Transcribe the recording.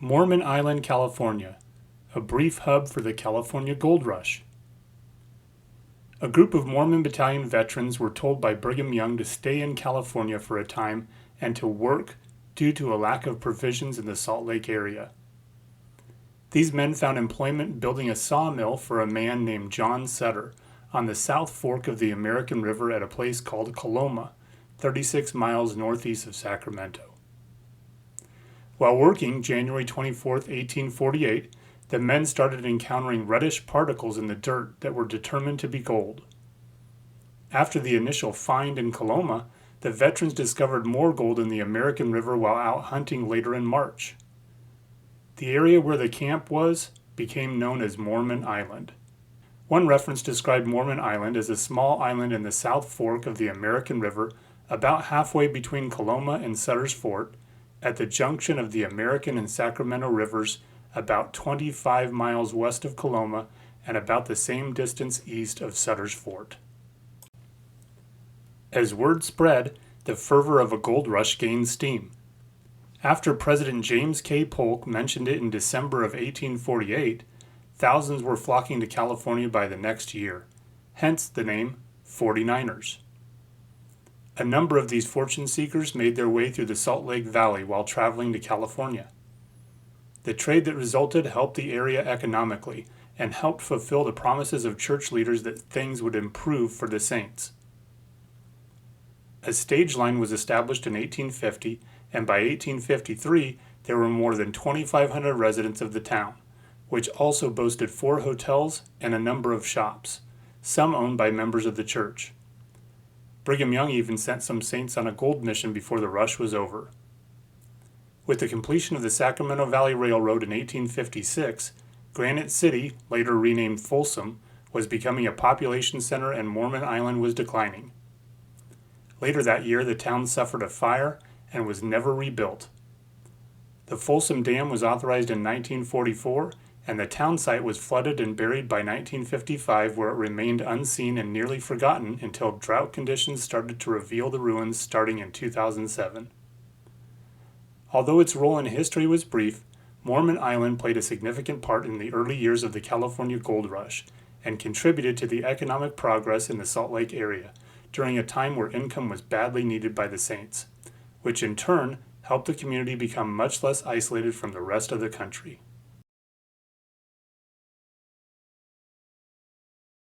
Mormon Island, California, a brief hub for the California Gold Rush. A group of Mormon Battalion veterans were told by Brigham Young to stay in California for a time and to work due to a lack of provisions in the Salt Lake area. These men found employment building a sawmill for a man named John Sutter on the South Fork of the American River at a place called Coloma, 36 miles northeast of Sacramento. While working January 24, 1848, the men started encountering reddish particles in the dirt that were determined to be gold. After the initial find in Coloma, the veterans discovered more gold in the American River while out hunting later in March. The area where the camp was became known as Mormon Island. One reference described Mormon Island as a small island in the South Fork of the American River, about halfway between Coloma and Sutter's Fort, at the junction of the American and Sacramento Rivers, about 25 miles west of Coloma and about the same distance east of Sutter's Fort. As word spread, the fervor of a gold rush gained steam. After President James K. Polk mentioned it in December of 1848, thousands were flocking to California by the next year, hence the name 49ers. A number of these fortune seekers made their way through the Salt Lake Valley while traveling to California. The trade that resulted helped the area economically and helped fulfill the promises of church leaders that things would improve for the saints. A stage line was established in 1850, and by 1853 there were more than 2,500 residents of the town, which also boasted 4 hotels and a number of shops, some owned by members of the church. Brigham Young even sent some saints on a gold mission before the rush was over. With the completion of the Sacramento Valley Railroad in 1856, Granite City, later renamed Folsom, was becoming a population center and Mormon Island was declining. Later that year, the town suffered a fire and was never rebuilt. The Folsom Dam was authorized in 1944, and the town site was flooded and buried by 1955, where it remained unseen and nearly forgotten until drought conditions started to reveal the ruins starting in 2007. Although its role in history was brief, Mormon Island played a significant part in the early years of the California Gold Rush and contributed to the economic progress in the Salt Lake area during a time where income was badly needed by the saints, which in turn helped the community become much less isolated from the rest of the country.